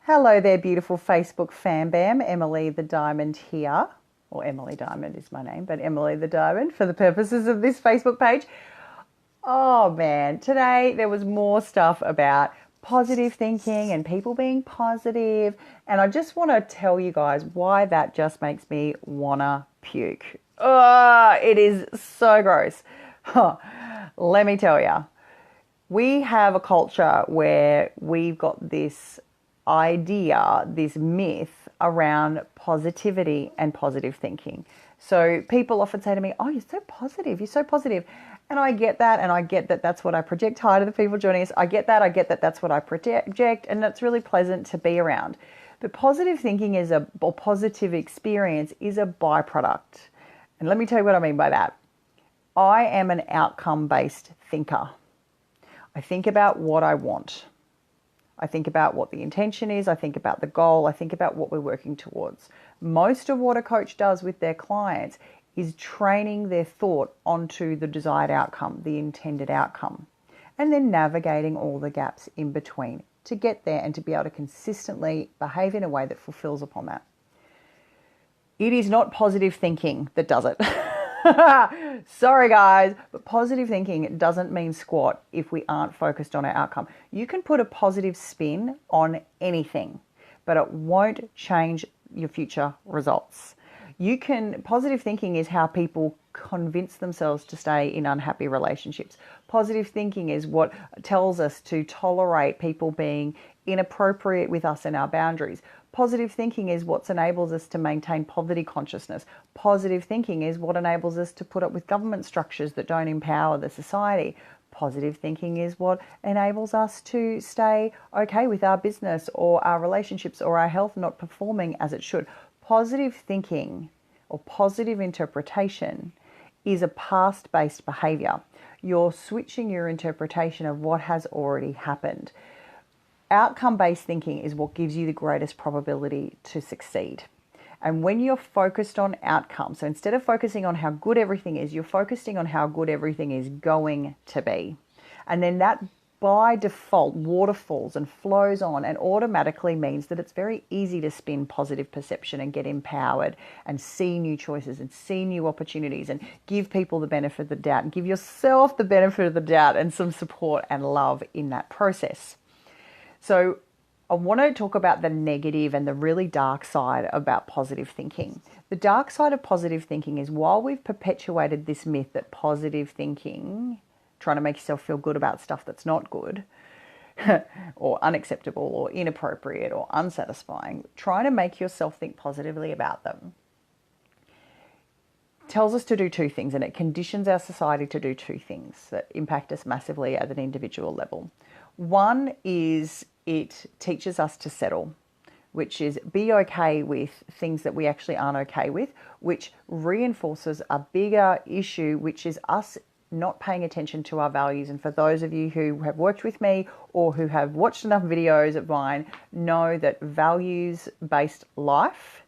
Hello there, beautiful Facebook fan bam. Emily the Diamond here. Or Emily Diamond is my name, but Emily the Diamond for the purposes of this Facebook page. Oh man, today there was more stuff about positive thinking and people being positive, and I just want to tell you guys why that just makes me wanna puke. Oh, it is so gross. Huh. Let me tell you. We have a culture where we've got this idea, this myth around positivity and positive thinking. So people often say to me, "Oh, you're so positive. You're so positive." And I get that, and I get that that's what I project. Hi to the people joining us. I get that that's what I project, and that's really pleasant to be around. But positive thinking or positive experience is a byproduct. And let me tell you what I mean by that. I am an outcome-based thinker. I think about what I want. I think about what the intention is. I think about the goal. I think about what we're working towards. Most of what a coach does with their clients is training their thought onto the desired outcome, the intended outcome, and then navigating all the gaps in between to get there and to be able to consistently behave in a way that fulfills upon that. It is not positive thinking that does it. Sorry guys, but positive thinking doesn't mean squat if we aren't focused on our outcome. You can put a positive spin on anything, but it won't change your future results. Positive thinking is how people convince themselves to stay in unhappy relationships. Positive thinking is what tells us to tolerate people being inappropriate with us and our boundaries. Positive thinking is what enables us to maintain poverty consciousness. Positive thinking is what enables us to put up with government structures that don't empower the society. Positive thinking is what enables us to stay okay with our business or our relationships or our health not performing as it should. Positive thinking or positive interpretation is a past-based behavior. You're switching your interpretation of what has already happened. Outcome-based thinking is what gives you the greatest probability to succeed. And when you're focused on outcomes, so instead of focusing on how good everything is, you're focusing on how good everything is going to be. And then that by default waterfalls and flows on and automatically means that it's very easy to spin positive perception and get empowered and see new choices and see new opportunities and give people the benefit of the doubt and give yourself the benefit of the doubt and some support and love in that process. So I want to talk about the negative and the really dark side about positive thinking. The dark side of positive thinking is while we've perpetuated this myth that positive thinking, trying to make yourself feel good about stuff that's not good or unacceptable or inappropriate or unsatisfying, trying to make yourself think positively about them, tells us to do two things, and it conditions our society to do two things that impact us massively at an individual level. One is it teaches us to settle, which is be okay with things that we actually aren't okay with, which reinforces a bigger issue, which is us not paying attention to our values. And for those of you who have worked with me or who have watched enough videos of mine, know that values-based life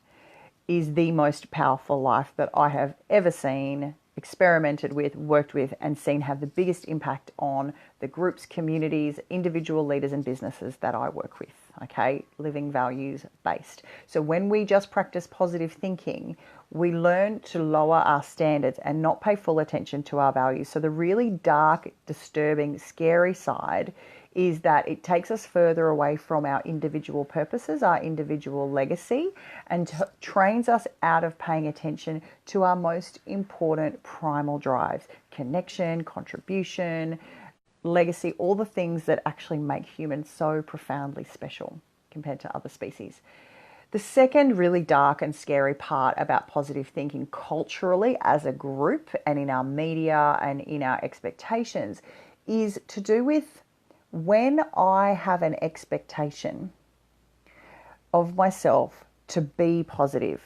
is the most powerful life that I have ever seen, experimented with, worked with, and seen have the biggest impact on the groups, communities, individual leaders and businesses that I work with, okay? Living values based. So when we just practice positive thinking, we learn to lower our standards and not pay full attention to our values. So the really dark, disturbing, scary side is that it takes us further away from our individual purposes, our individual legacy, and trains us out of paying attention to our most important primal drives: connection, contribution, legacy, all the things that actually make humans so profoundly special compared to other species. The second really dark and scary part about positive thinking culturally as a group and in our media and in our expectations is to do with when I have an expectation of myself to be positive.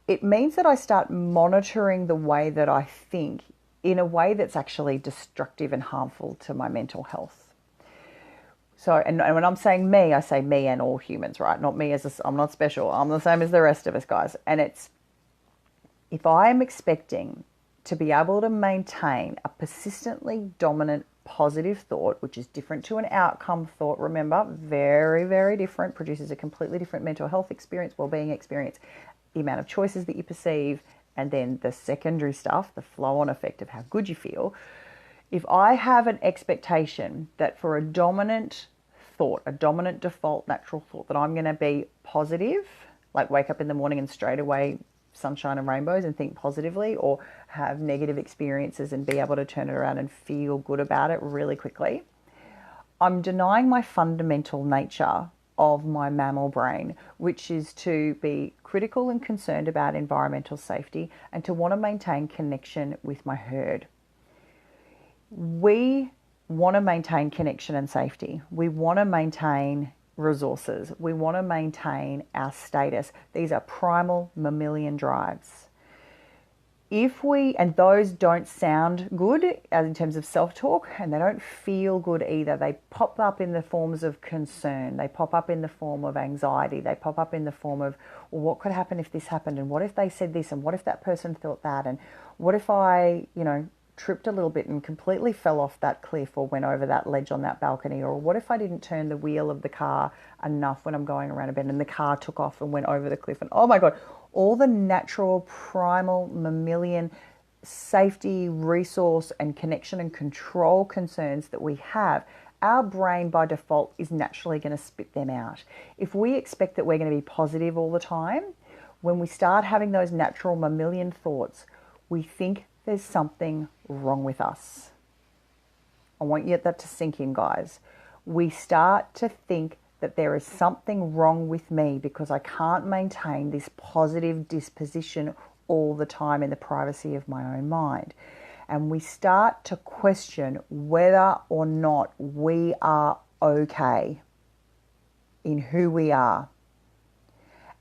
It means that I start monitoring the way that I think in a way that's actually destructive and harmful to my mental health. So, and when I'm saying me, I say me and all humans, right? Not me I'm not special. I'm the same as the rest of us, guys. And it's, if I am expecting to be able to maintain a persistently dominant positive thought, which is different to an outcome thought, remember, very, very different, produces a completely different mental health experience, well-being experience, the amount of choices that you perceive, and then the secondary stuff, the flow-on effect of how good you feel. If I have an expectation that for a dominant thought, a dominant default natural thought, that I'm going to be positive, like wake up in the morning and straight away sunshine and rainbows and think positively, or have negative experiences and be able to turn it around and feel good about it really quickly, I'm denying my fundamental nature of my mammal brain, which is to be critical and concerned about environmental safety and to want to maintain connection with my herd. We want to maintain connection and safety. We want to maintain resources. We want to maintain our status. These are primal mammalian drives. And those don't sound good as in terms of self-talk, and they don't feel good either. They pop up in the forms of concern. They pop up in the form of anxiety. They pop up in the form of, well, what could happen if this happened? And what if they said this? And what if that person thought that? And what if I, tripped a little bit and completely fell off that cliff or went over that ledge on that balcony? Or what if I didn't turn the wheel of the car enough when I'm going around a bend and the car took off and went over the cliff? And oh my God, all the natural, primal, mammalian safety, resource and connection and control concerns that we have, our brain by default is naturally going to spit them out. If we expect that we're going to be positive all the time, when we start having those natural mammalian thoughts, we think there's something wrong with us. I want you that to sink in, guys. We start to think that there is something wrong with me because I can't maintain this positive disposition all the time in the privacy of my own mind. And we start to question whether or not we are okay in who we are.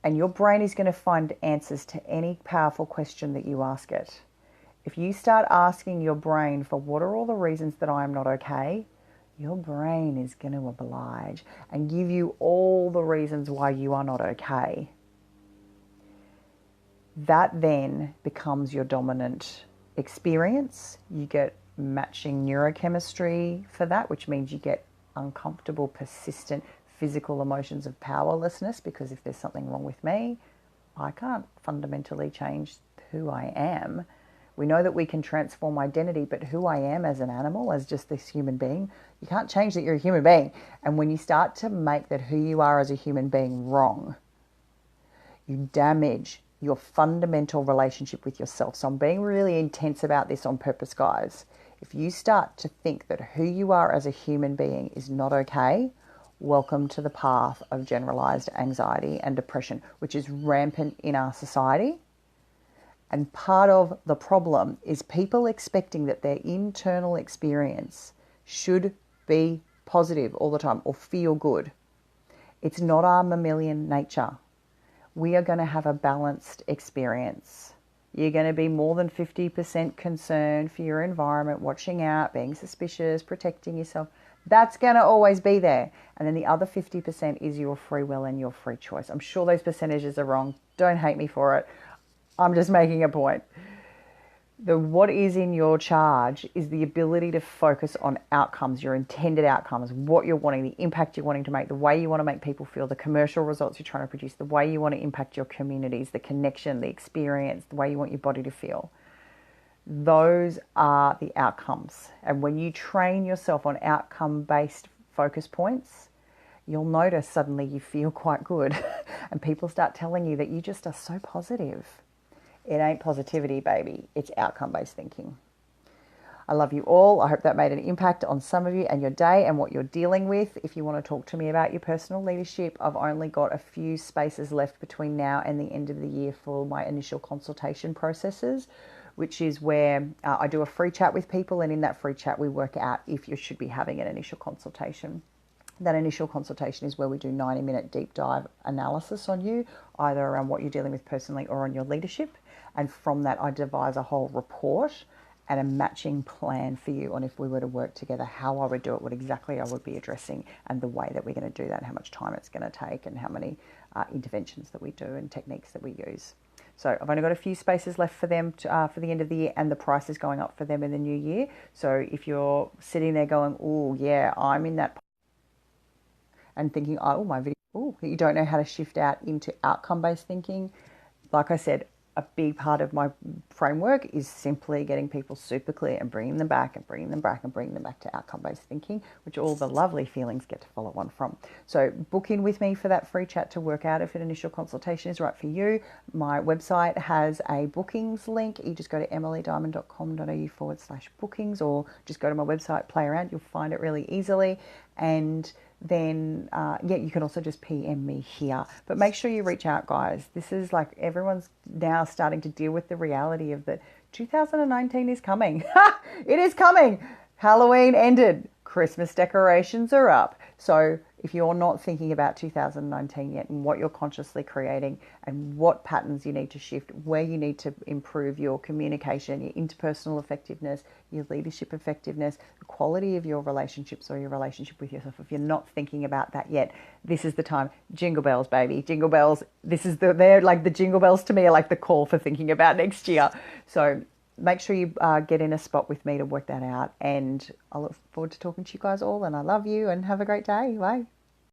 And your brain is going to find answers to any powerful question that you ask it. If you start asking your brain for what are all the reasons that I am not okay, your brain is going to oblige and give you all the reasons why you are not okay. That then becomes your dominant experience. You get matching neurochemistry for that, which means you get uncomfortable, persistent physical emotions of powerlessness, because if there's something wrong with me, I can't fundamentally change who I am. We know that we can transform identity, but who I am as an animal, as just this human being, you can't change that you're a human being. And when you start to make that who you are as a human being wrong, you damage your fundamental relationship with yourself. So I'm being really intense about this on purpose, guys. If you start to think that who you are as a human being is not okay, welcome to the path of generalized anxiety and depression, which is rampant in our society. And part of the problem is people expecting that their internal experience should be positive all the time or feel good. It's not our mammalian nature. We are going to have a balanced experience. You're going to be more than 50% concerned for your environment, watching out, being suspicious, protecting yourself. That's going to always be there. And then the other 50% is your free will and your free choice. I'm sure those percentages are wrong. Don't hate me for it. I'm just making a point. What is in your charge is the ability to focus on outcomes, your intended outcomes, what you're wanting, the impact you're wanting to make, the way you want to make people feel, the commercial results you're trying to produce, the way you want to impact your communities, the connection, the experience, the way you want your body to feel. Those are the outcomes. And when you train yourself on outcome-based focus points, you'll notice suddenly you feel quite good and people start telling you that you just are so positive. It ain't positivity, baby. It's outcome-based thinking. I love you all. I hope that made an impact on some of you and your day and what you're dealing with. If you want to talk to me about your personal leadership, I've only got a few spaces left between now and the end of the year for my initial consultation processes, which is where I do a free chat with people, and in that free chat we work out if you should be having an initial consultation. That initial consultation is where we do 90-minute deep dive analysis on you, either around what you're dealing with personally or on your leadership. And from that, I devise a whole report and a matching plan for you on if we were to work together, how I would do it, what exactly I would be addressing, and the way that we're going to do that, how much time it's going to take, and how many interventions that we do and techniques that we use. So I've only got a few spaces left for them for the end of the year, and the price is going up for them in the new year. So if you're sitting there going, oh yeah, I'm in that, and thinking, oh, my video, oh, you don't know how to shift out into outcome-based thinking. Like I said, a big part of my framework is simply getting people super clear and bringing them back and bringing them back and bringing them back to outcome-based thinking, which all the lovely feelings get to follow on from. So book in with me for that free chat to work out if an initial consultation is right for you. My website has a bookings link. You just go to emilydiamond.com.au/bookings, or just go to my website, play around. You'll find it really easily. And then you can also just PM me here. But make sure you reach out, guys. This is like, everyone's now starting to deal with the reality of that 2019 is coming. It is coming. Halloween ended. Christmas decorations are up. So if you're not thinking about 2019 yet and what you're consciously creating and what patterns you need to shift, where you need to improve your communication, your interpersonal effectiveness, your leadership effectiveness, the quality of your relationships or your relationship with yourself, if you're not thinking about that yet, this is the time. Jingle bells, baby. Jingle bells. They're like, the jingle bells to me are like the call for thinking about next year. So make sure you get in a spot with me to work that out. And I look forward to talking to you guys all. And I love you, and have a great day. Bye.